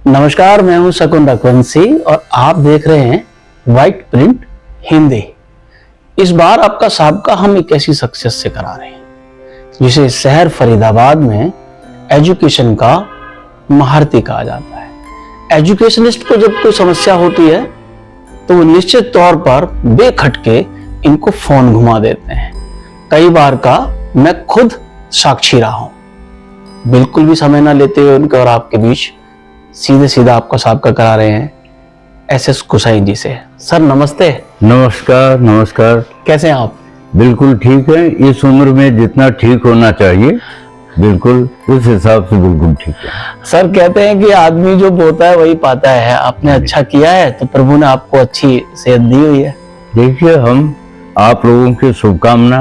नमस्कार, मैं हूं शकुन रघुवंशी और आप देख रहे हैं वाइट प्रिंट हिंदी। इस बार आपका साबका हम एक ऐसी शख्सियत से करा रहे हैं जिसे शहर फरीदाबाद में एजुकेशन का महारथी कहा जाता है। एजुकेशनिस्ट को जब कोई समस्या होती है तो वो निश्चित तौर पर बेखटके इनको फोन घुमा देते हैं। कई बार का मैं खुद साक्षी रहा हूं। बिल्कुल भी समय ना लेते हुए उनके और आपके बीच सीधा आपका साबका करा रहे हैं एसएस गुसाई जी से। सर नमस्ते। नमस्कार। नमस्कार। कैसे हैं आप? बिल्कुल ठीक है। इस उम्र में जितना ठीक होना चाहिए बिल्कुल उस हिसाब से बिल्कुल ठीक है। सर कहते हैं कि आदमी जो बोता है वही पाता है। आपने अच्छा किया है तो प्रभु ने आपको अच्छी सेहत दी हुई है। देखिए, हम आप लोगों की शुभकामना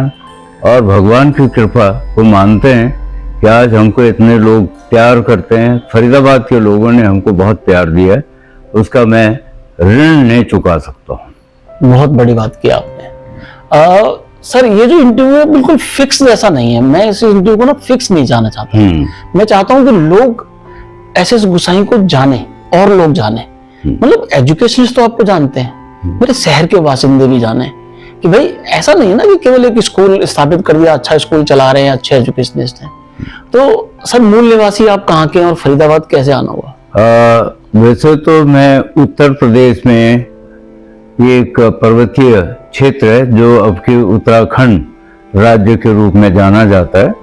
और भगवान की कृपा को मानते हैं कि आज हमको इतने लोग प्यार करते हैं। फरीदाबाद के लोगों ने हमको बहुत प्यार दिया है, उसका मैं ऋण नहीं चुका सकता हूँ। बहुत बड़ी बात की आपने। सर ये जो इंटरव्यू है बिल्कुल फिक्स जैसा नहीं है। मैं इस इंटरव्यू को ना फिक्स नहीं जाना चाहता। मैं चाहता हूँ कि लोग एसएस गुसाई को जाने और लोग जाने। मतलब एजुकेशनिस्ट तो आपको जानते हैं, मेरे शहर के बासिंदे भी जाने कि भाई ऐसा नहीं है ना कि केवल एक स्कूल स्थापित कर दिया, अच्छा स्कूल चला रहे हैं, अच्छे एजुकेशनिस्ट हैं। तो सर मूल निवासी आप कहाँ के हैं और फरीदाबाद कैसे आना हुआ? वैसे तो मैं उत्तर प्रदेश में एक पर्वतीय क्षेत्र है जो अब के उत्तराखंड राज्य के रूप में जाना जाता है।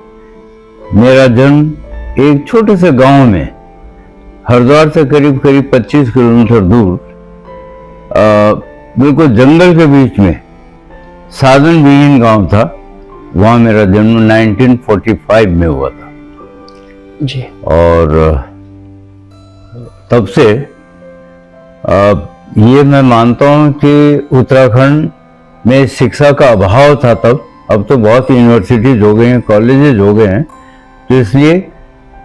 मेरा जन्म एक छोटे से गांव में हरिद्वार से करीब 25 किलोमीटर दूर बिल्कुल जंगल के बीच में साधन विहीन गांव था। वहाँ मेरा जन्म 1945 में हुआ था जी। और तब से ये मैं मानता हूँ कि उत्तराखंड में शिक्षा का अभाव था तब। अब तो बहुत यूनिवर्सिटीज हो गए हैं, कॉलेजेस हो गए हैं, तो इसलिए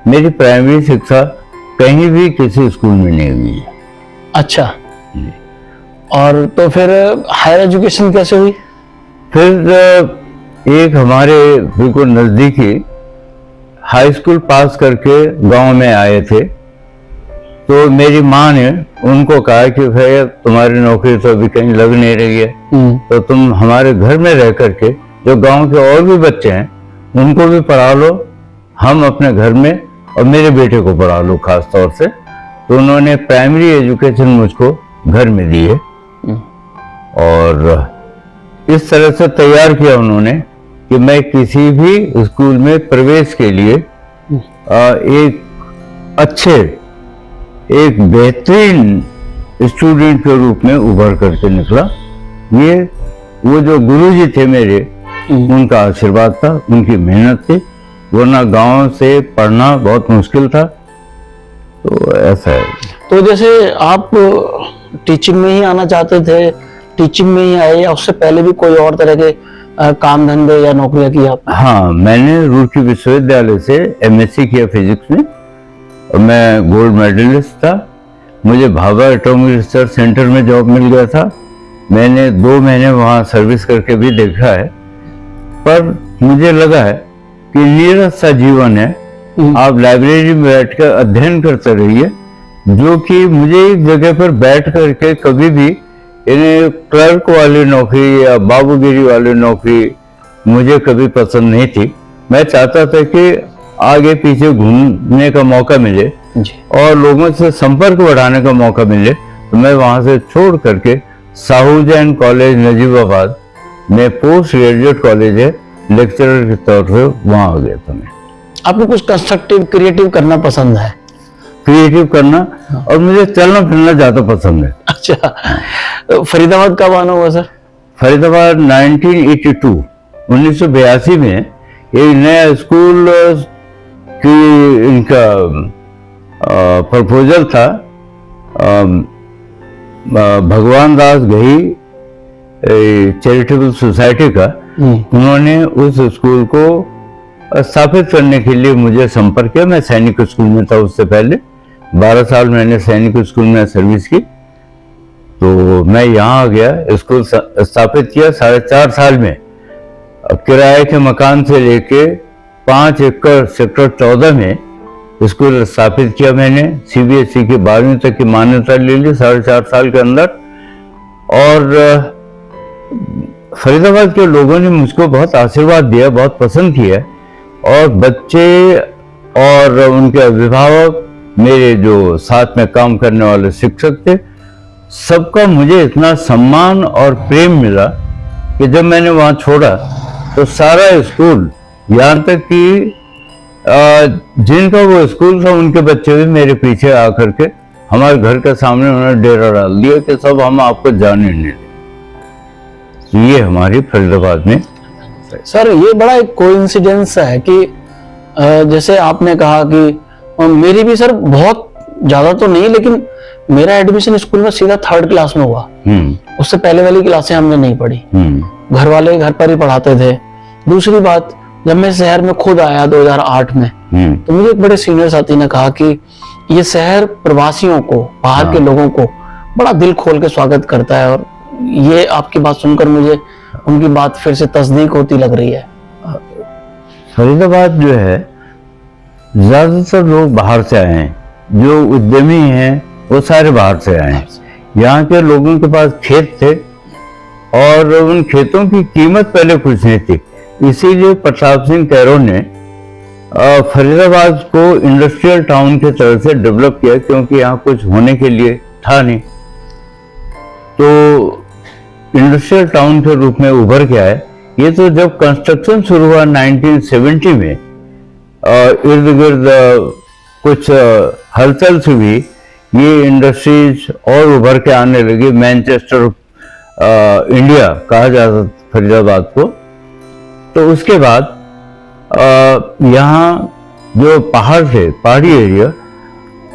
मेरी प्राइमरी शिक्षा कहीं भी किसी स्कूल में नहीं हुई है। अच्छा। और तो फिर हायर एजुकेशन कैसे हुई? फिर एक हमारे बिल्कुल नज़दीकी हाई स्कूल पास करके गांव में आए थे, तो मेरी माँ ने उनको कहा कि भैया तुम्हारी नौकरी तो अभी कहीं लग नहीं रही है, तो तुम हमारे घर में रह करके जो गांव के और भी बच्चे हैं उनको भी पढ़ा लो, हम अपने घर में, और मेरे बेटे को पढ़ा लो खास तौर से। तो उन्होंने प्राइमरी एजुकेशन मुझको घर में दी है और इस तरह से तैयार किया उन्होंने कि मैं किसी भी स्कूल में प्रवेश के लिए एक अच्छे, एक बेहतरीन स्टूडेंट के रूप में उभर करके निकला। ये वो जो गुरुजी थे मेरे, उनका आशीर्वाद था, उनकी मेहनत थी, वरना गांव से पढ़ना बहुत मुश्किल था। तो ऐसा है। तो जैसे आप टीचिंग में ही आना चाहते थे, टीचिंग में ही आए या उससे पहले भी कोई और तरह के काम धंधे या नौकरियां की आपने? हाँ, मैंने रुड़की विश्वविद्यालय से एमएससी किया फिजिक्स में और मैं गोल्ड मेडलिस्ट था। मुझे भाभा एटॉमिक रिसर्च सेंटर में जॉब मिल गया था। मैंने 2 महीने वहाँ सर्विस करके भी देखा है, पर मुझे लगा है कि नीरस सा जीवन है। आप लाइब्रेरी में बैठकर अध्ययन करते रहिए, जो कि मुझे एक जगह पर बैठ करके कभी भी इन्हें क्लर्क वाली नौकरी या बाबूगिरी वाली नौकरी मुझे कभी पसंद नहीं थी। मैं चाहता था कि आगे पीछे घूमने का मौका मिले और लोगों से संपर्क बढ़ाने का मौका मिले। तो मैं वहां से छोड़ करके साहू जैन कॉलेज नजीबाबाद में पोस्ट ग्रेजुएट कॉलेज है, लेक्चरर के तौर पे वहां आ गया था मैं। आपको कुछ कंस्ट्रक्टिव क्रिएटिव करना पसंद है? क्रिएटिव करना, और मुझे चलना फिरना ज्यादा पसंद है। अच्छा। फरीदाबाद कब आना हुआ सर? फरीदाबाद 1982 में एक नया स्कूल की इनका प्रपोजल था। भगवान दास गही चैरिटेबल सोसाइटी का, उन्होंने उस स्कूल को स्थापित करने के लिए मुझे संपर्क किया। मैं सैनिक स्कूल में था उससे पहले, 12 साल मैंने सैनिक स्कूल में सर्विस की। तो मैं यहाँ आ गया, स्कूल स्थापित किया 4.5 साल में। किराए के मकान से लेके 5 एकड़ सेक्टर 14 में स्कूल स्थापित किया मैंने। सीबीएसई की 12वीं तक की मान्यता ले ली 4.5 साल के अंदर। और फरीदाबाद के लोगों ने मुझको बहुत आशीर्वाद दिया, बहुत पसंद किया। और बच्चे और उनके अभिभावक, मेरे जो साथ में काम करने वाले शिक्षक थे, सबका मुझे इतना सम्मान और प्रेम मिला कि जब मैंने वहाँ छोड़ा तो सारा स्कूल, यहाँ तक कि जिनका वो स्कूल था उनके बच्चे भी मेरे पीछे आकर के हमारे घर के सामने उन्होंने डेरा डाल दिया कि सब हम आपको जाने नहीं दें। ये हमारी फरीदाबाद में। सर ये बड़ा एक कोइंसिडेंस है कि जैसे आपने कहा कि मेरी भी सर बहुत ज्यादा तो नहीं, लेकिन मेरा एडमिशन स्कूल में सीधा 3rd क्लास में हुआ। उससे पहले वाली क्लासें हमने नहीं पढ़ी, घर वाले घर पर ही पढ़ाते थे। दूसरी बात, जब मैं शहर में खुद आया 2008 में, तो मुझे एक बड़े सीनियर साथी ने कहा कि ये शहर प्रवासियों को, बाहर के लोगों को बड़ा दिल खोल के स्वागत करता है। और ये आपकी बात सुनकर मुझे उनकी बात फिर से तस्दीक होती लग रही है। फरीदाबाद जो है, ज्यादातर लोग बाहर से आए हैं, जो उद्यमी हैं वो सारे बाहर से आए हैं। यहाँ के लोगों के पास खेत थे और उन खेतों की कीमत पहले कुछ नहीं थी, इसीलिए प्रताप सिंह कैरो ने फरीदाबाद को इंडस्ट्रियल टाउन के तरह से डेवलप किया, क्योंकि यहाँ कुछ होने के लिए था नहीं। तो इंडस्ट्रियल टाउन के रूप में उभर के आए। ये तो जब कंस्ट्रक्शन शुरू हुआ 1970 में, इर्द गिर्द कुछ हलचल से भी ये इंडस्ट्रीज और उभर के आने लगी। मैनचेस्टर इंडिया कहा जाता फरीदाबाद को। तो उसके बाद यहाँ जो पहाड़ थे, पहाड़ी एरिया,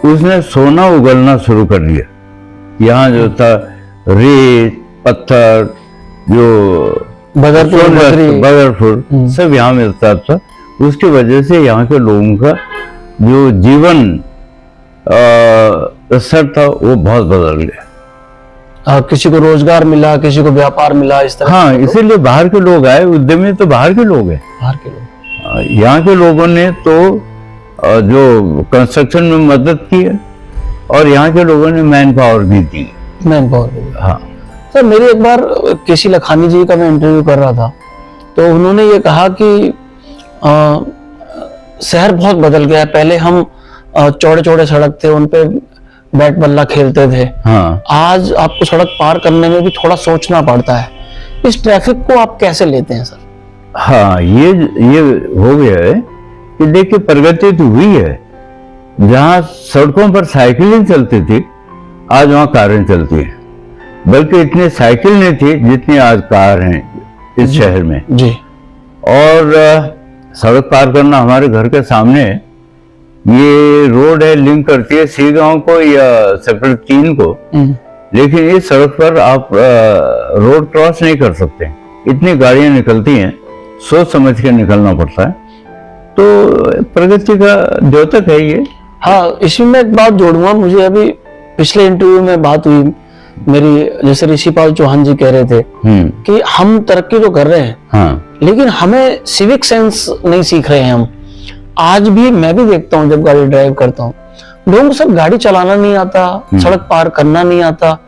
उसने सोना उगलना शुरू कर दिया। यहाँ जो था रेत, पत्थर, जो बदरपुर सब यहाँ मिलता था। उसकी वजह से यहाँ के लोगों का जो जीवन स्तर था वो बहुत बदल गया। किसी को रोजगार मिला, किसी को व्यापार मिला, इस तरह। हाँ, इसीलिए बाहर के लोग आए। उद्यमी तो बाहर के लोग हैं। बाहर के लोग, यहाँ के लोगों ने तो जो कंस्ट्रक्शन में मदद की है और यहाँ के लोगों ने मैन पावर भी दी। मैन पावर भी। हाँ सर, मेरी एक बार केसी लखानी जी का मैं इंटरव्यू कर रहा था, तो उन्होंने ये कहा कि शहर बहुत बदल गया है। पहले हम चौड़े चौड़े सड़क थे, उन पे बैट बल्ला खेलते थे। हाँ। आज आपको सड़क पार करने में भी थोड़ा सोचना पड़ता है। इस ट्रैफिक को आप कैसे लेते हैं सर? हाँ, ये हो गया है कि देखिए प्रगति तो हुई है। जहाँ सड़कों पर साइकिलें चलती थी, आज वहाँ कारें चलती है। बल्कि इतनी साइकिल नहीं थी जितनी आज कार हैं इस शहर में जी। और सड़क पार करना हमारे घर के सामने ये रोड है, लिंक करती है सी गांव को या सेक्टर 3 को। लेकिन इस सड़क पर आप रोड क्रॉस नहीं कर सकते, इतनी गाड़ियां निकलती हैं, सोच समझ के निकलना पड़ता है। तो प्रगति का द्योतक है ये। हाँ, इसमें मैं एक बात जोड़ूंगा। मुझे अभी पिछले इंटरव्यू में बात हुई मेरी, जैसे ऋषिपाल चौहान जी कह रहे थे कि हम तरक्की तो कर रहे हैं, हाँ, लेकिन हमें सिविक सेंस नहीं सीख रहे हैं हम। आज भी मैं भी देखता हूँ, जब गाड़ी ड्राइव करता हूँ, लोगों को सब गाड़ी चलाना नहीं आता, सड़क पार करना नहीं आता।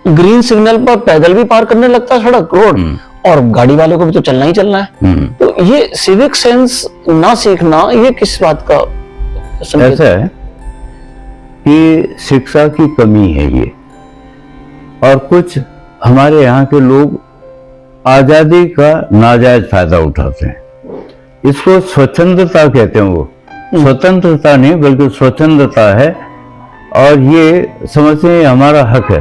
ग्रीन सिग्नल पर पैदल भी पार करने लगता है सड़क, रोड, और गाड़ी वाले को भी तो चलना ही चलना है। तो ये सिविक सेंस ना सीखना, ये किस बात का ऐसा है कि शिक्षा की कमी है ये। और कुछ हमारे यहाँ के लोग आजादी का नाजायज फायदा उठाते हैं। इसको स्वच्छंदता कहते हैं। वो स्वतंत्रता नहीं बल्कि स्वच्छंदता है। और ये समझते हैं हमारा हक है,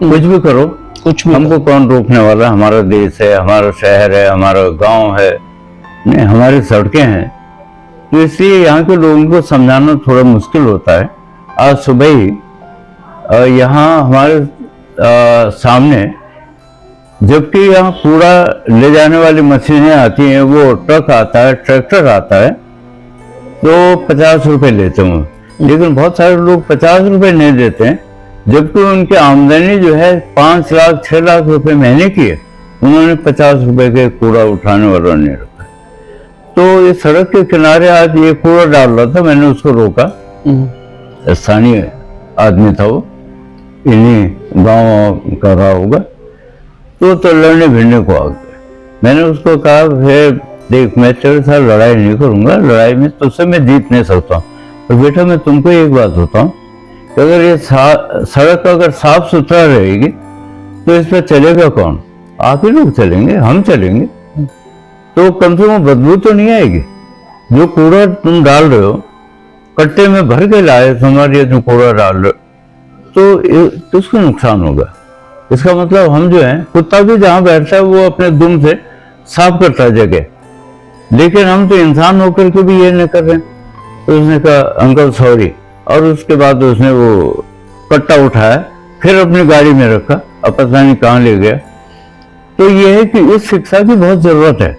कुछ भी करो, कुछ भी हमको कौन रोकने वाला। हमारा देश है, हमारा शहर है, हमारा गांव है, नहीं हमारी सड़कें हैं। तो इसलिए यहाँ के लोगों को समझाना थोड़ा मुश्किल होता है। आज सुबह ही यहाँ हमारे सामने, जबकि यहाँ कूड़ा ले जाने वाली मशीनें आती हैं, वो ट्रक आता है, ट्रैक्टर आता है, तो 50 रुपए लेते हैं। लेकिन बहुत सारे लोग 50 रुपए नहीं देते हैं, जबकि उनकी आमदनी जो है 5 लाख 6 लाख रुपए महीने की है, उन्होंने 50 रुपए के कूड़ा उठाने वाला नहीं रखा। तो इस सड़क के किनारे आज ये कूड़ा डाल रहा था, मैंने उसको रोका। स्थानीय आदमी था वो, इन्हीं गांव का रहा होगा। तो लड़ने भिड़ने को आ गए। मैंने उसको कहा, फिर देख मैं तेरे साथ लड़ाई नहीं करूंगा, लड़ाई में तुझसे मैं जीत नहीं सकता हूँ। और बेटा मैं तुमको एक बात बताऊं कि अगर ये सड़क अगर साफ सुथरा रहेगी तो इस पर चलेगा कौन? आप ही लोग चलेंगे, हम चलेंगे, तो कम से कम बदबू तो नहीं आएगी। जो कूड़ा तुम डाल रहे हो, कट्टे में भर के लाए तुम्हारे तुम कूड़ा डाल रहे हो, तो उसको नुकसान होगा। इसका मतलब हम जो है, कुत्ता भी जहां बैठता है वो अपने दुम से साफ करता है जगह, लेकिन हम तो इंसान होकर के भी ये नहीं कर रहे हैं। तो उसने कहा अंकल सॉरी, और उसके बाद उसने वो कट्टा उठाया, फिर अपनी गाड़ी में रखा, अब पता नहीं कहाँ ले गया। तो ये है कि इस शिक्षा की बहुत जरूरत है।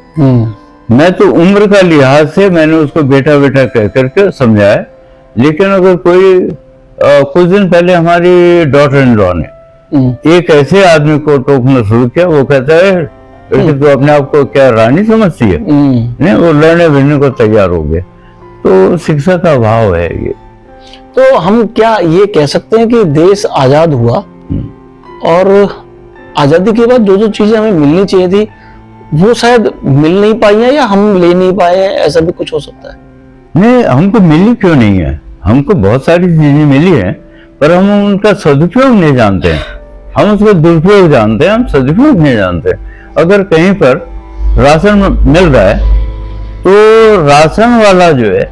मैं तो उम्र का लिहाज से मैंने उसको बेटा बेटा कह करके समझाया, लेकिन अगर कोई कुछ दिन पहले हमारी डॉटर इन लॉ ने एक ऐसे आदमी को टोकना शुरू किया, वो कहता है तो अपने आप को क्या रानी समझती है, नहीं, वो लड़ने भिड़ने को तैयार हो गए। तो शिक्षा का अभाव है ये। तो हम क्या ये कह सकते हैं कि देश आजाद हुआ और आजादी के बाद जो जो चीजें हमें मिलनी चाहिए थी वो शायद मिल नहीं पाई है, या हम ले नहीं पाए हैं, ऐसा भी कुछ हो सकता है? नहीं, हमको मिली क्यों नहीं है? हमको बहुत सारी चीजें मिली हैं, पर हम उनका सदुपयोग नहीं जानते हैं। हम उसका दुरुपयोग जानते हैं, हम सदुपयोग नहीं जानते। अगर कहीं पर राशन मिल रहा है तो राशन वाला जो है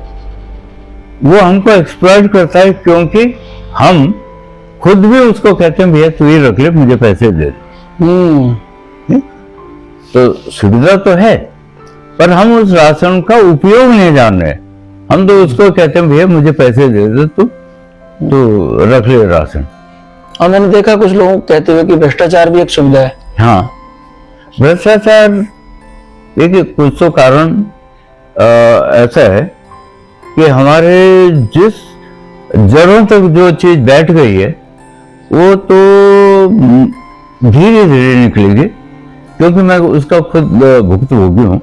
वो हमको एक्सप्लॉइट करता है, क्योंकि हम खुद भी उसको कहते हैं भैया तू ही रख ले, मुझे पैसे दे दे। तो सुविधा तो है, पर हम उस राशन का उपयोग नहीं जान रहे। हम तो उसको कहते हैं भैया मुझे पैसे दे दे, तू रख ले राशन। और मैंने देखा कुछ लोग कहते हुए कि भ्रष्टाचार भी एक सुविधा है। हाँ, भ्रष्टाचार देखिए, कुछ तो कारण ऐसा है कि हमारे जिस जड़ों तक जो चीज बैठ गई है वो तो धीरे धीरे निकलेगी, क्योंकि मैं उसका खुद भुक्तभोगी हूँ।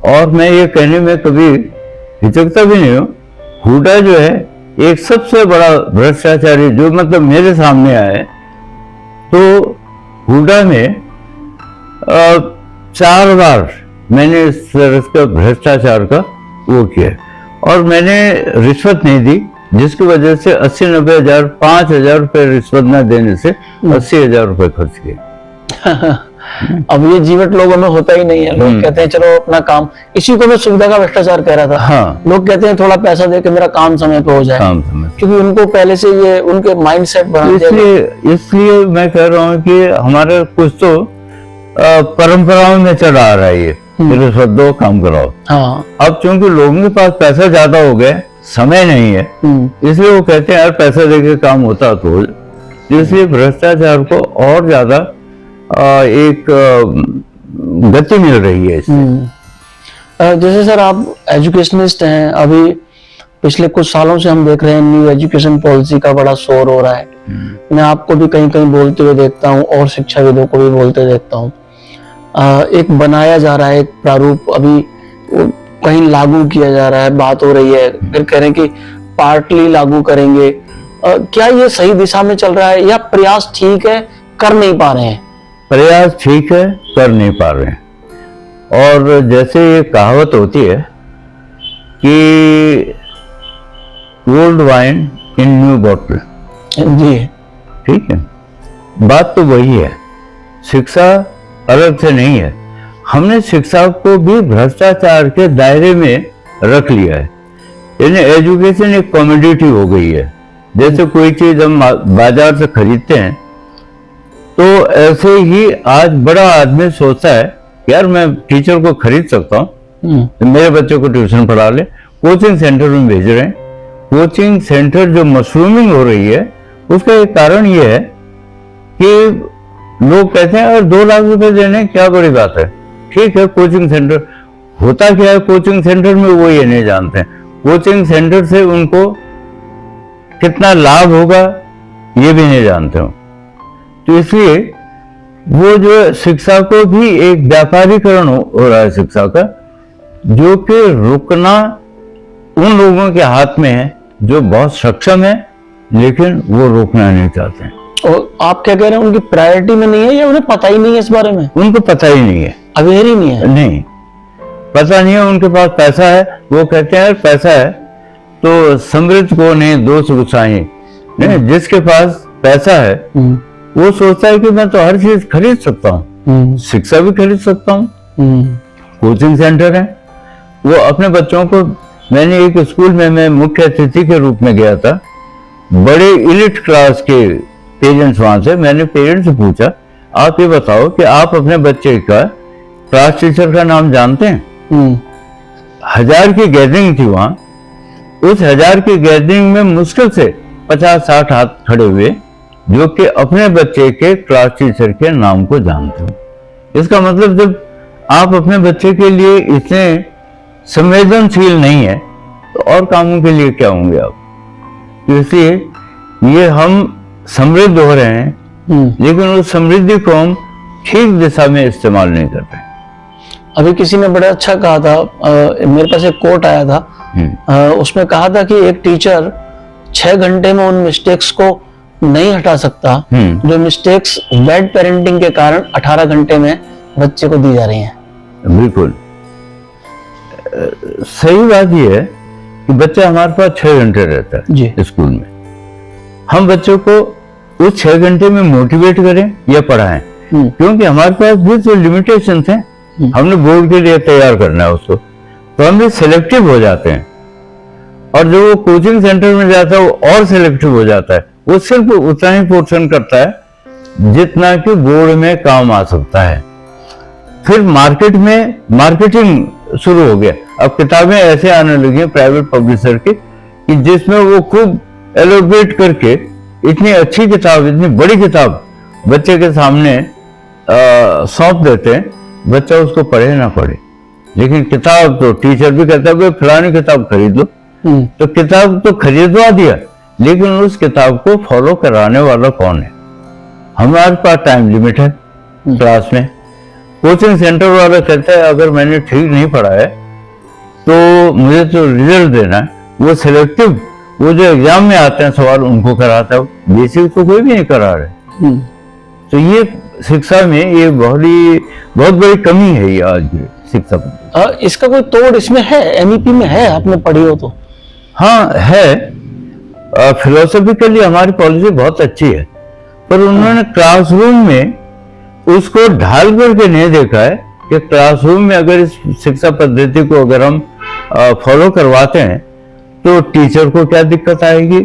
और मैं ये कहने में कभी हिचकता भी नहीं हूँ, हुडा जो है एक सबसे बड़ा भ्रष्टाचारी जो मतलब मेरे सामने आए, तो हुडा में 4 बार मैंने इस तरह का भ्रष्टाचार का वो किया, और मैंने रिश्वत नहीं दी, जिसकी वजह से 80-90 हजार 5,000 रुपये रिश्वत न देने से 80,000 रुपये खर्च किए। अब ये जीवट लोगों में होता ही नहीं है। लोग कहते हैं चलो अपना काम, इसी को मैं सुविधा का भ्रष्टाचार कह रहा था। हाँ, लोग कहते हैं थोड़ा पैसा दे के मेरा काम समय पे हो जाए, काम समय, क्योंकि उनको पहले से ये उनके माइंड सेट बना दिया। इसलिए मैं कह रहा हूँ कि हमारे कुछ तो परंपराओं में चला आ रहा है ये, रिश्वत दो काम कराओ। हाँ। अब चूंकि लोगों के पास पैसा ज्यादा हो गया, समय नहीं है, इसलिए वो कहते हैं यार पैसा देके काम होता तो, इसलिए भ्रष्टाचार को और ज्यादा एक गति मिल रही है इससे। जैसे सर आप एजुकेशनिस्ट हैं, अभी पिछले कुछ सालों से हम देख रहे हैं न्यू एजुकेशन पॉलिसी का बड़ा शोर हो रहा है। मैं आपको भी कहीं कहीं बोलते हुए देखता हूँ और शिक्षाविदों को भी बोलते देखता हूँ। एक बनाया जा रहा है, एक प्रारूप अभी कहीं लागू किया जा रहा है, बात हो रही है, फिर कह रहे हैं कि पार्टली लागू करेंगे। क्या ये सही दिशा में चल रहा है, या प्रयास ठीक है कर नहीं पा रहे हैं? प्रयास ठीक है, कर नहीं पा रहे हैं। और जैसे ये कहावत होती है कि old wine in new bottle, जी ठीक है, बात तो वही है। शिक्षा अलग से नहीं है, हमने शिक्षा को भी भ्रष्टाचार के दायरे में रख लिया है। यानी एजुकेशन एक कमोडिटी हो गई है। जैसे कोई चीज हम बाजार से खरीदते हैं, तो ऐसे ही आज बड़ा आदमी सोचता है यार मैं टीचर को खरीद सकता हूँ, तो मेरे बच्चों को ट्यूशन पढ़ा ले, कोचिंग सेंटर में भेज रहे हैं। कोचिंग सेंटर जो मशरूमिंग हो रही है, उसका एक कारण ये है कि लोग कहते हैं यार 2 लाख रुपए देने क्या बड़ी बात है। ठीक है, कोचिंग सेंटर होता क्या है कोचिंग सेंटर में वो ये नहीं जानते हैं। कोचिंग सेंटर से उनको कितना लाभ होगा ये भी नहीं जानते हो। तो इसलिए वो जो शिक्षा को भी एक व्यापारीकरण हो रहा है शिक्षा का। जो कि रुकना उन लोगों के हाथ में है जो बहुत सक्षम है, लेकिन वो रोकना नहीं चाहते हैं। और आप क्या कह रहे हैं, उनकी प्रायोरिटी में नहीं है या उन्हें पता ही नहीं है इस बारे में? उनको पता ही नहीं है, अवेयर ही नहीं है। नहीं पता नहीं है। उनके पास पैसा है, वो कहते हैं पैसा है तो समृद्ध को नहीं दोष गुसाई। नहीं, जिसके पास पैसा है वो सोचता है कि मैं तो हर चीज खरीद सकता हूँ, शिक्षा भी खरीद सकता हूँ, कोचिंग सेंटर है। वो अपने बच्चों को, मैंने एक स्कूल में मैं मुख्य अतिथि के रूप में गया था, बड़े इलिट क्लास के पेरेंट्स वहां से, मैंने पेरेंट्स से पूछा आप ये बताओ कि आप अपने बच्चे का क्लास टीचर का नाम जानते हैं? 1000 की गैदरिंग थी वहां, उस 1000 की गैदरिंग में मुश्किल से 50-60 हाथ खड़े हुए जो कि अपने बच्चे के क्लास टीचर के नाम को जानते हो। इसका मतलब जब आप अपने बच्चे के लिए इतने संवेदनशील नहीं है तो और कामों के लिए क्या होंगे आप? तो इसलिए ये हम समृद्ध हो रहे हैं, लेकिन उस समृद्धि को हम ठीक दिशा में इस्तेमाल नहीं कर रहे। अभी किसी ने बड़ा अच्छा कहा था, मेरे पास एक कोट आया था, उसमें कहा था कि एक टीचर 6 घंटे में उन मिस्टेक्स को नहीं हटा सकता जो मिस्टेक्स बैड पेरेंटिंग के कारण 18 घंटे में बच्चे को दी जा रही हैं। बिल्कुल सही बात यह है कि बच्चा हमारे पास 6 घंटे रहता है स्कूल में। हम बच्चों को उस 6 घंटे में मोटिवेट करें या पढ़ाएं, क्योंकि हमारे पास भी जो लिमिटेशंस हैं, हमने बोर्ड के लिए तैयार करना है उसको, तो हम भी सिलेक्टिव हो जाते हैं। और जो वो कोचिंग सेंटर में जाता है वो और सिलेक्टिव हो जाता है, वो सिर्फ उतना ही पोर्शन करता है जितना कि बोर्ड में काम आ सकता है। फिर मार्केट में मार्केटिंग शुरू हो गया। अब किताबें ऐसे आने लगी प्राइवेट पब्लिशर की कि जिसमें वो खूब एलोबरेट करके इतनी अच्छी किताब, इतनी बड़ी किताब बच्चे के सामने सौंप देते हैं, बच्चा उसको पढ़े ना पढ़े, लेकिन किताब तो टीचर भी कहता है फलानी किताब खरीद लो, तो किताब तो खरीदवा दिया, लेकिन उस किताब को फॉलो कराने वाला कौन है? हमारे पास टाइम लिमिट है क्लास में। कोचिंग सेंटर वाला कहता है अगर मैंने ठीक नहीं पढ़ा है तो मुझे तो रिजल्ट देना है, वो सिलेक्टिव, वो जो एग्जाम में आते हैं सवाल उनको कराता है, बेसिक तो कोई भी नहीं करा रहे। तो ये शिक्षा में ये बहुत बड़ी कमी है ये आज की शिक्षा में। इसका कोई तोड़ इसमें है, एमईपी में है, आपने पढ़ी हो तो? हाँ है, फिलोसॉफिकली हमारी पॉलिसी बहुत अच्छी है, पर उन्होंने क्लासरूम में उसको ढाल करके नहीं देखा है कि क्लासरूम में अगर इस शिक्षा पद्धति को अगर हम फॉलो करवाते हैं तो टीचर को क्या दिक्कत आएगी,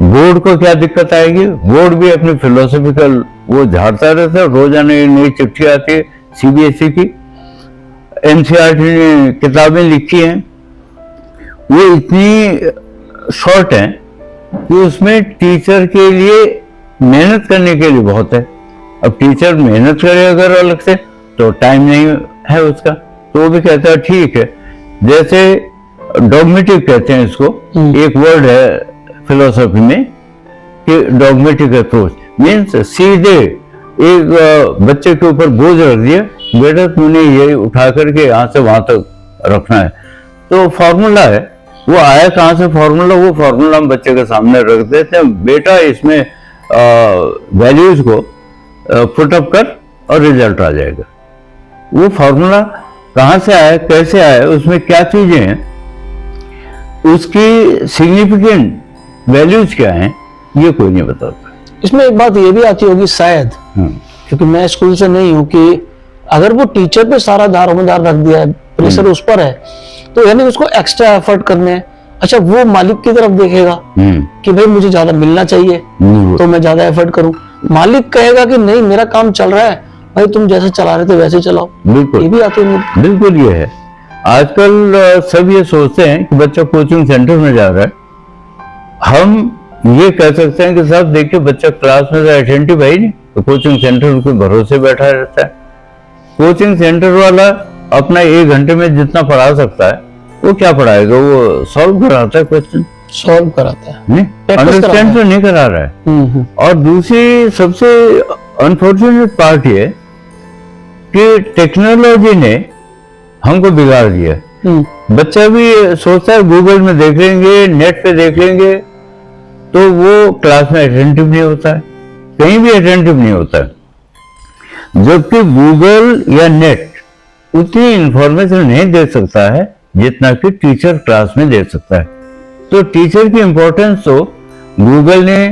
बोर्ड को क्या दिक्कत आएगी। बोर्ड भी अपनी फिलोसॉफिकल वो झाड़ता रहता है, रोजाना नई चिट्ठी आती है सीबीएसई की, एनसीईआरटी ने किताबें लिखी हैं, वो इतनी शॉर्ट हैं कि उसमें टीचर के लिए मेहनत करने के लिए बहुत है। अब टीचर मेहनत करे अगर अलग से तो टाइम नहीं है उसका, तो वो भी कहता है ठीक है। जैसे डॉगमेटिक कहते हैं इसको, एक वर्ड है फिलोसॉफी में कि डॉगमेटिक अप्रोच मीन्स सीधे एक बच्चे के ऊपर बोझ रख दिया, बेटा तूने ये उठा करके यहाँ से वहां तक रखना है, तो फॉर्मूला है, वो आया कहाँ से फॉर्मूला, वो फॉर्मूला हम बच्चे के सामने रख देते हैं, बेटा इसमें वैल्यूज को पुटअप कर और रिजल्ट आ जाएगा। वो फॉर्मूला कहाँ से आया, कैसे आया, उसमें क्या चीजें हैं, उसकी सिग्निफिकेंट वैल्यूज क्या हैं, ये कोई नहीं बताता। इसमें एक बात ये भी आती होगी शायद, क्योंकि मैं स्कूल से नहीं हूँ, कि अगर वो टीचर पे सारा दारोमदार रख दिया है, प्रेशर उस पर है, तो यानी उसको एक्स्ट्रा एफर्ट करने हैं। अच्छा, वो मालिक की तरफ देखेगा कि भाई मुझे ज्यादा मिलना चाहिए तो मैं ज्यादा एफर्ट करूं। मालिक कहेगा कि नहीं मेरा काम चल रहा है भाई, तुम जैसे चला रहे थे वैसे चलाओ। बिल्कुल, ये भी आते हैं। बिल्कुल ये है। आजकल सब ये सोचते हैं कि बच्चा कोचिंग सेंटर में जा रहा है, हम ये कह सकते हैं कि साहब देखिए बच्चा क्लास में तो अटेंटिव है ही नहीं, तो कोचिंग सेंटर के भरोसे बैठा रहता है। कोचिंग सेंटर वाला अपना 1 घंटे में जितना पढ़ा सकता है वो क्या पढ़ाएगा, वो सॉल्व कराता है, क्वेश्चन सॉल्व कराता है, नहीं अंडरस्टैंड तो नहीं करा रहा है। और दूसरी सबसे अनफॉर्चुनेट पार्ट ये कि टेक्नोलॉजी ने हमको बिगाड़ दिया। बच्चा भी सोचता है गूगल में देख लेंगे, नेट पे देख लेंगे, तो वो क्लास में अटेंटिव नहीं होता है, कहीं भी अटेंटिव नहीं होता है। जबकि गूगल या नेट उतनी इंफॉर्मेशन नहीं दे सकता है जितना कि टीचर क्लास में दे सकता है। तो टीचर की इंपॉर्टेंस तो गूगल ने,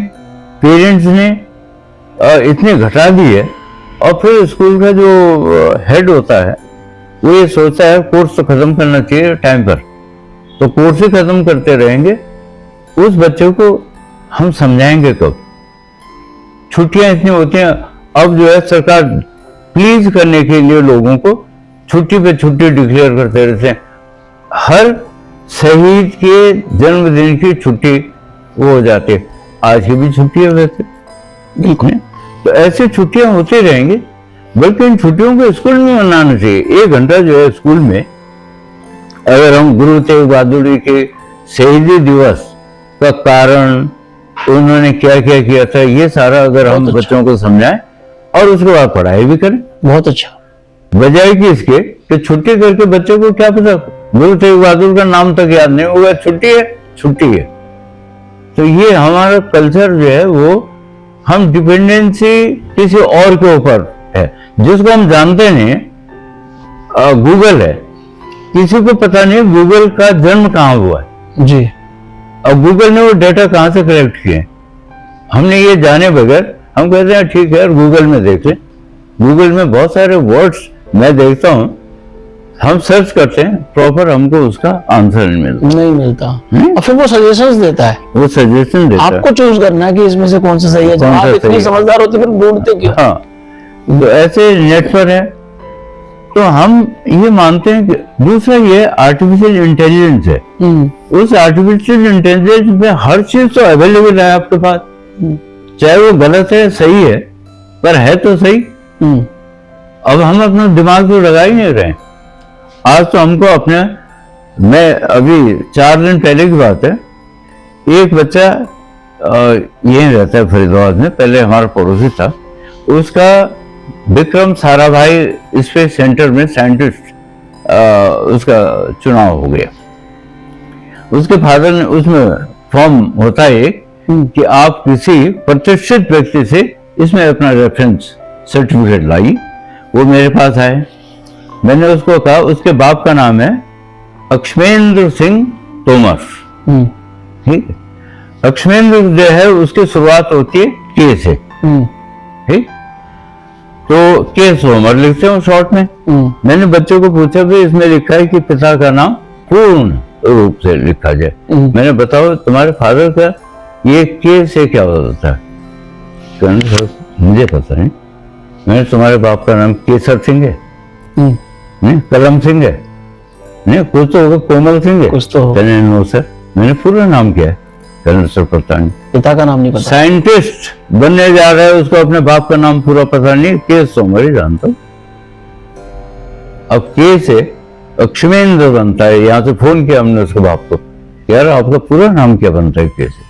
पेरेंट्स ने इतनी घटा दी है। और फिर स्कूल का जो हेड होता है वो ये सोचता है कोर्स तो खत्म करना चाहिए टाइम पर, तो कोर्स ही खत्म करते रहेंगे, उस बच्चे को हम समझाएंगे कब? छुट्टियां इतनी होती हैं, अब जो है सरकार प्लीज करने के लिए लोगों को छुट्टी पे छुट्टी डिक्लेयर करते रहते हैं। हर शहीद के जन्मदिन की छुट्टी वो हो जाती है, आज की भी छुट्टी है वैसे, बिल्कुल। तो ऐसी छुट्टियां होती रहेंगी, बल्कि इन छुट्टियों को स्कूल में मनाना चाहिए। 1 घंटा जो है स्कूल में, अगर हम गुरु तेग बहादुर के शहीदी दिवस का कारण, उन्होंने क्या क्या किया था, ये सारा अगर हम बच्चों को समझाएं और उसके बाद पढ़ाई भी करें, बहुत अच्छा। बजाय कि इसके कि छुट्टी करके बच्चों को क्या पता, गुरु तेग बहादुर का नाम तक याद नहीं होगा, छुट्टी है, छुट्टी है। तो ये हमारा कल्चर जो है वो, हम डिपेंडेंसी किसी और के ऊपर है, जिसको हम जानते नहीं। गूगल है, किसी को पता नहीं गूगल का जन्म कहाँ हुआ है जी, और गूगल ने वो डेटा कहाँ से कलेक्ट किए, हमने ये जाने बगैर हम कहते हैं ठीक है गूगल में देख लें। गूगल में बहुत सारे वर्ड्स मैं देखता हूँ, हम सर्च करते हैं, प्रॉपर हमको उसका आंसर नहीं मिलता। और फिर वो सजेशंस देता है, वो सजेशन देता है, आपको चूज करना है कि इसमें से कौन सा सही है। जब आप इतनी समझदार होते फिर ढूंढते क्यों? हाँ, तो ऐसे नेट पर है। तो हम ये मानते हैं कि दूसरा ये आर्टिफिशियल इंटेलिजेंस है, उस आर्टिफिशियल इंटेलिजेंस में हर चीज तो अवेलेबल है आपके पास, चाहे वो गलत है सही है, पर है तो सही। अब हम अपना दिमाग तो लगा ही नहीं रहे। आज तो हमको अपने, मैं अभी 4 दिन पहले की बात है, एक बच्चा यहीं रहता है फरीदाबाद में, पहले हमारा पड़ोसी था, उसका विक्रम साराभाई स्पेस सेंटर में साइंटिस्ट उसका चुनाव हो गया। उसके फादर ने, उसमें फॉर्म होता है कि आप किसी प्रतिष्ठित व्यक्ति से इसमें अपना रेफरेंस सर्टिफिकेट लाई। वो मेरे पास आए, मैंने उसको कहा, उसके बाप का नाम है अक्ष्मेंद्र सिंह तोमर, ठीक है। अक्ष्मेंद्र जो है उसकी शुरुआत होती है के से, ठीक, तो के तोमर लिखते हैं शॉर्ट में। मैंने बच्चों को पूछा भाई इसमें लिखा है कि पिता का नाम पूर्ण रूप से लिखा जाए, मैंने बताओ तुम्हारे फादर का ये के से क्या होता है? कहने सर मुझे पता नहीं। मैंने, तुम्हारे बाप का नाम केसर सिंह है? नहीं, कलम सिंह है? नहीं, कुछ तो होगा, कोमल सिंह है कुछ तो होगा। No sir. मैंने पूरा नाम क्या है? कहने सर पता नहीं, पिता का नाम नहीं पता। साइंटिस्ट बनने जा रहा है, उसको अपने बाप का नाम पूरा पता नहीं, के तोमर ही जानता हूं। अब के से अक्ष्मेंद्र बनता है, यहाँ से फोन किया हमने उसके बाप को, यार आपका पूरा नाम क्या बनता है के से?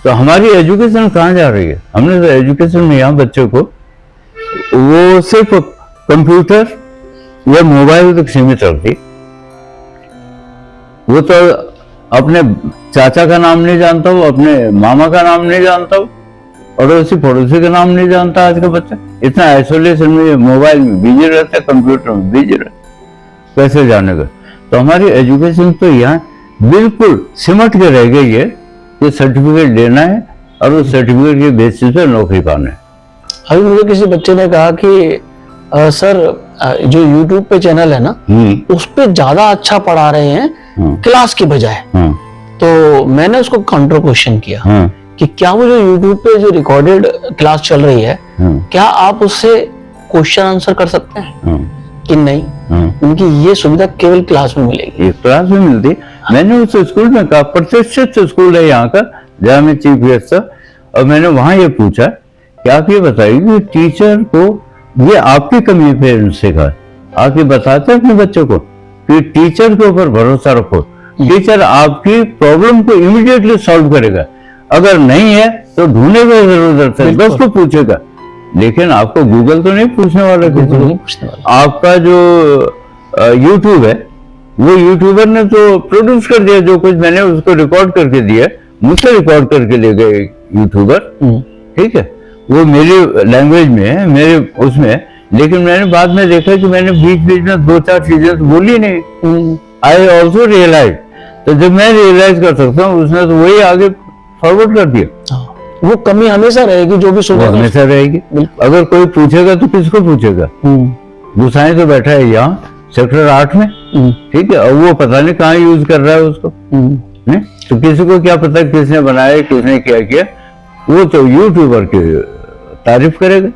तो हमारी एजुकेशन कहाँ जा रही है? हमने तो एजुकेशन में यहाँ बच्चों को वो सिर्फ कंप्यूटर या मोबाइल तक सीमित रख दी। वो तो अपने चाचा का नाम नहीं जानता, वो अपने मामा का नाम नहीं जानता, और उसी पड़ोसी का नाम नहीं जानता। आज का बच्चा इतना आइसोलेशन में, मोबाइल में बिजी रहता है, कंप्यूटर में बिजी रहता है, कैसे जानेगा? तो हमारी एजुकेशन तो यहाँ बिल्कुल सिमट के रह गई है कि सर्टिफिकेट लेना है और उस सर्टिफिकेट के बेसिस पे नौकरी पाना है। अभी मुझे किसी बच्चे ने कहा कि सर जो YouTube पे चैनल है ना, उस पे ज्यादा अच्छा पढ़ा रहे हैं क्लास की बजाय। तो मैंने उसको काउंटर क्वेश्चन किया कि क्या वो जो YouTube पे जो रिकॉर्डेड क्लास चल रही है, क्या आप उससे क्वेश्चन आंसर कर सकते हैं कि नहीं? उनकी ये सुविधा केवल क्लास में मिलेगी। क्लास में मिलती। मैंने उस स्कूल में कहा, प्रतिष्ठित स्कूल है यहाँ का, जहाँ मैं चीफ गेस्ट था, और मैंने वहां ये पूछा कि आप ये बताइए कि टीचर को, ये आपकी कमी पेरेंट्स से कहा, आप ये बताते हैं अपने बच्चों को कि टीचर के ऊपर भरोसा रखो, टीचर आपकी प्रॉब्लम को इमीडिएटली सॉल्व करेगा, अगर नहीं है तो ढूंढेगा जरूरत है, बस को पूछेगा। लेकिन आपको गूगल तो नहीं पूछने वाला, किसी को आपका जो यूट्यूब है, वो यूट्यूबर ने तो प्रोड्यूस कर दिया, जो कुछ मैंने उसको रिकॉर्ड करके दिया, मुझसे रिकॉर्ड करके ले गए यूट्यूबर, ठीक है, वो मेरी लैंग्वेज में है, मेरे उसमें, लेकिन मैंने बाद में देखा कि मैंने बीच बीच में 2-4 चीजें तो बोली नहीं। आई ऑल्सो रियलाइज, तो जब मैं रियलाइज कर सकता हूँ, उसने तो वही आगे फॉरवर्ड कर दिया। वो कमी हमेशा रहेगी, जो भी सुनेगा हमेशा रहेगी। अगर कोई पूछेगा तो किसको पूछेगा? गुसाई तो बैठा है यहाँ सेक्टर 8 में, ठीक है, और वो पता नहीं कहाँ यूज कर रहा है उसको, तो किसी को क्या पता किसने बनाया, किसने क्या किया, वो तो यूट्यूबर की तारीफ करेगा।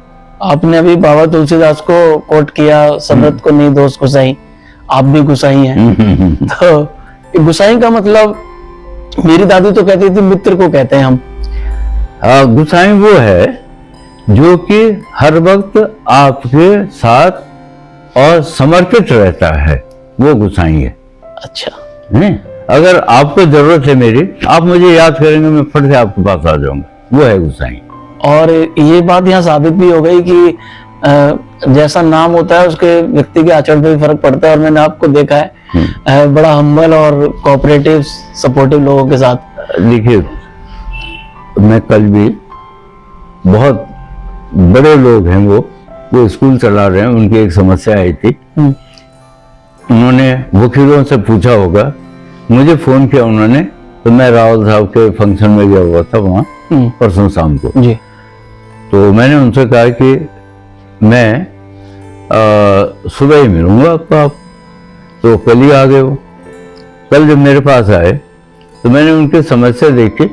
आपने अभी बाबा तुलसीदास को कोट किया, समृत को नहीं दोष गुसाई, आप भी गुसाई हैं। तो गुसाई का मतलब, मेरी दादी तो कहती थी मित्र को कहते हैं हम। गुसाई वो है जो कि हर वक्त आपके साथ और समर्पित रहता है, वो गुसाई है। अच्छा, नहीं, अगर आपको जरूरत है मेरी, आप मुझे याद करेंगे, मैं फट से आपके पास आ जाऊंगा, वो है गुसाई। और ये बात यहाँ साबित भी हो गई कि जैसा नाम होता है उसके व्यक्ति के आचरण पे भी फर्क पड़ता है, और मैंने आपको देखा है बड़ा हम्बल और कोऑपरेटिव सपोर्टिव लोगों के साथ। देखिए, मैं कल भी, बहुत बड़े लोग हैं वो स्कूल चला रहे हैं, उनकी एक समस्या आई थी, उन्होंने वकीलों से पूछा होगा, मुझे फोन किया उन्होंने, तो मैं रावल साहब के फंक्शन में गया हुआ था वहाँ परसों शाम को जी। तो मैंने उनसे कहा कि मैं सुबह ही मिलूंगा आपको, आप तो कल ही आ गए हो। कल जब मेरे पास आए तो मैंने उनकी समस्या देखी,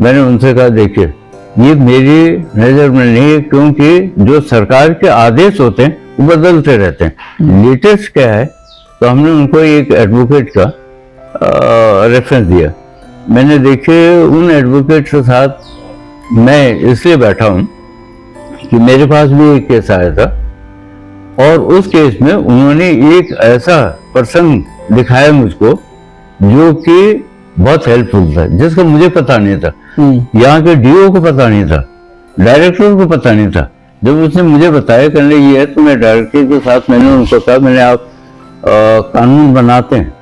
मैंने उनसे कहा देखिए ये मेरी नज़र में नहीं है, क्योंकि जो सरकार के आदेश होते हैं वो बदलते रहते हैं। लेटेस्ट क्या है, तो हमने उनको एक एडवोकेट का रेफरेंस दिया। मैंने देखे उन एडवोकेट के साथ मैं इसलिए बैठा हूँ कि मेरे पास भी एक केस आया था, और उस केस में उन्होंने एक ऐसा प्रसंग दिखाया मुझको जो कि बहुत हेल्पफुल था, जिसका मुझे पता नहीं था, यहाँ के डीओ को पता नहीं था, डायरेक्टर को पता नहीं था। जब उसने मुझे बताया कहने ये है, तो मैं डायरेक्टर के साथ मैंने उनको कहा, मैंने आप कानून बनाते हैं,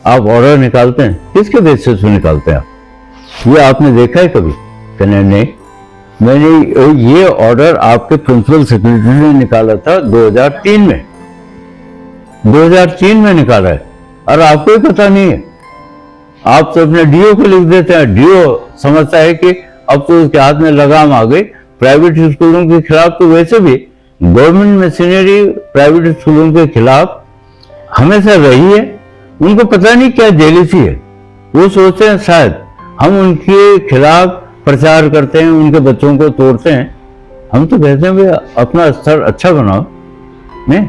आप ऑर्डर निकालते हैं, किसके बेसिस पे निकालते हैं आप, ये आपने देखा है कभी? कहने नहीं, मैंने ये ऑर्डर आपके प्रिंसिपल सेक्रेटरी ने निकाला था 2003 में, 2003 में निकाला है, और आपको ही पता नहीं है। आप तो अपने डीओ को लिख देते हैं, डीओ समझता है कि अब तो उसके हाथ में लगाम आ गई। प्राइवेट स्कूलों के खिलाफ तो वैसे भी गवर्नमेंट मशीनरी प्राइवेट स्कूलों के खिलाफ हमेशा रही है, उनको पता नहीं क्या जेलसी है, वो सोचते हैं शायद हम उनके खिलाफ प्रचार करते हैं, उनके बच्चों को तोड़ते हैं। हम तो कहते हैं भाई अपना स्तर अच्छा बनाओ, नहीं,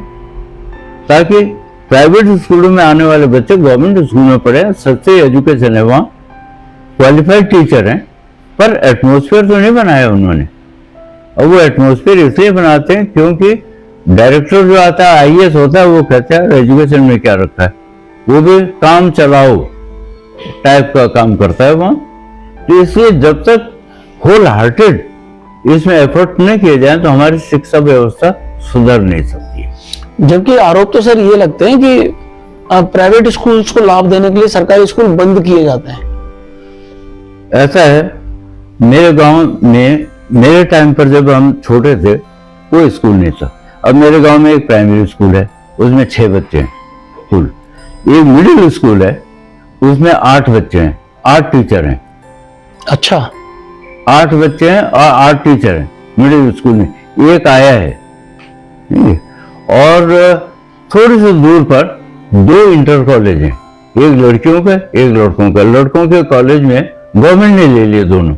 ताकि प्राइवेट स्कूलों में आने वाले बच्चे गवर्नमेंट स्कूल में पढ़े, सस्ते एजुकेशन है, वहाँ क्वालिफाइड टीचर हैं, पर एटमॉस्फेयर तो नहीं बनाया उन्होंने। और वो एटमॉस्फेयर इसलिए बनाते हैं क्योंकि डायरेक्टर जो आता है, आईएएस होता है, वो कहता है एजुकेशन में क्या रखा है, वो भी काम चलाओ टाइप का काम करता है वहाँ। तो इसलिए जब तक होल हार्टेड इसमें एफर्ट नहीं किए जाए तो हमारी शिक्षा व्यवस्था सुधर नहीं सकती है। जबकि आरोप तो सर ये लगते हैं कि प्राइवेट स्कूल्स को लाभ देने के लिए सरकारी स्कूल बंद किए जाते हैं। ऐसा है, मेरे गांव में मेरे टाइम पर जब हम छोटे थे कोई स्कूल नहीं था। अब मेरे गांव में एक प्राइमरी स्कूल है, उसमें 6 बच्चे हैं कुल, एक मिडिल स्कूल है उसमें 8 बच्चे हैं, 8 टीचर हैं। अच्छा, 8 बच्चे हैं और 8 टीचर हैं मिडिल स्कूल में, एक आया है। और थोड़ी सी दूर पर 2 इंटर कॉलेज हैं, एक लड़कियों का एक लड़कों का। लड़कों के कॉलेज में गवर्नमेंट ने ले लिए दोनों,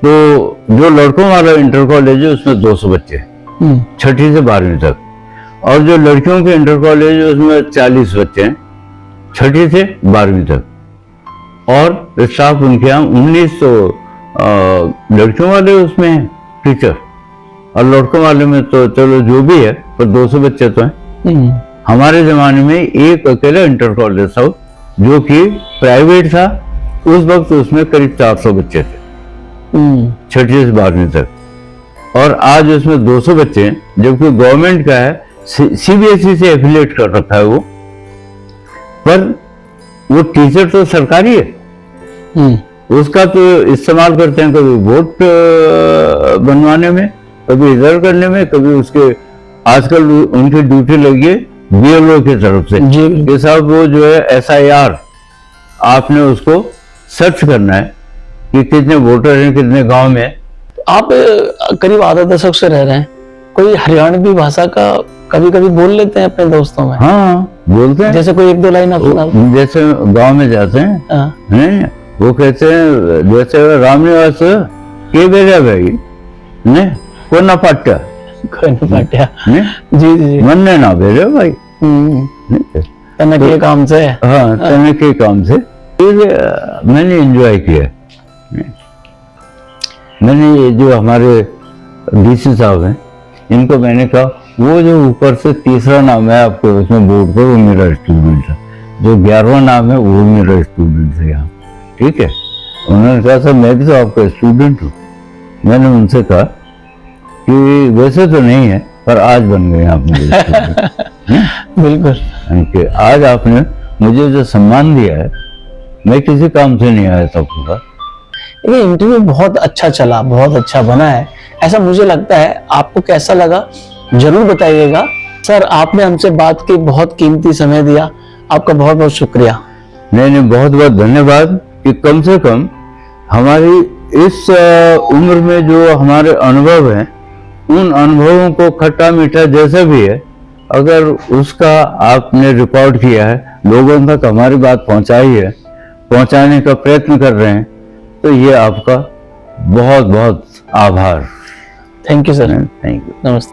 तो जो लड़कों वाला इंटर कॉलेज है उसमें 200 बच्चे हैं 6ठी से 12वीं तक, और जो लड़कियों के इंटर कॉलेज है उसमें 40 बच्चे हैं 6ठी से 12वीं तक, और स्टाफ उनके यहाँ 1900 लड़कियों वाले उसमें हैं टीचर, और लड़कों वाले में तो चलो जो भी है, पर 200 बच्चे तो हैं। हमारे जमाने में एक अकेला इंटर कॉलेज था जो कि प्राइवेट था, उस वक्त उसमें करीब 400 बच्चे थे 6ठी से 12वीं तक, और आज उसमें 200 बच्चे हैं, जबकि गवर्नमेंट का है, सीबीएसई से एफिलिएट कर रखा है वो, पर वो टीचर तो सरकारी है, उसका तो इस्तेमाल करते हैं कभी वोट बनवाने में, कभी इधर करने में, कभी उसके आजकल उनकी ड्यूटी लगी है बीएलओ की तरफ से जी कि साहब वो जो है SIR आपने उसको सर्च करना है कि कितने वोटर हैं कितने गांव में। आप करीब आधा दशक से रह रहे हैं, कोई हरियाणवी भाषा का कभी कभी बोल लेते हैं अपने दोस्तों में? हाँ बोलते हैं, जैसे कोई एक दो लाइन आप सुना। जैसे गांव में जाते हैं हाँ, नहीं, वो कहते हैं जैसे रामनिवास के बेरा भाई ने को ना पाट्या कोई नहीं पाट्या। ने जी जी जी। मन ने ना बेरे भाई नहीं? तने के काम से। हाँ तने के काम से फिर मैंने एंजॉय किया। मैंने ये जो हमारे DC साहब हैं इनको मैंने कहा वो जो ऊपर से तीसरा नाम है आपके उसमें बोर्ड पर वो मेरा स्टूडेंट है, जो 11वां नाम है वो मेरा स्टूडेंट है यहाँ, ठीक है। उन्होंने कहा सर मैं भी तो आपका स्टूडेंट हूँ। मैंने उनसे कहा कि वैसे तो नहीं है पर आज बन गए आप मेरे स्टूडेंट। बिल्कुल। कि आज आपने मुझे जो सम्मान दिया है, मैं किसी काम से नहीं आया था पूरा। ये इंटरव्यू बहुत अच्छा चला, बहुत अच्छा बना है, ऐसा मुझे लगता है। आपको कैसा लगा जरूर बताइएगा। सर आपने हमसे बात की, बहुत कीमती समय दिया, आपका बहुत बहुत शुक्रिया। नहीं बहुत बहुत धन्यवाद कि कम से कम हमारी इस उम्र में जो हमारे अनुभव हैं उन अनुभवों को खट्टा मीठा जैसा भी है अगर उसका आपने रिकॉर्ड किया है, लोगों तक हमारी बात पहुंचाई है, पहुंचाने का प्रयत्न कर रहे हैं, तो ये आपका बहुत बहुत आभार। Thank you sir. Thank you. नमस्ते।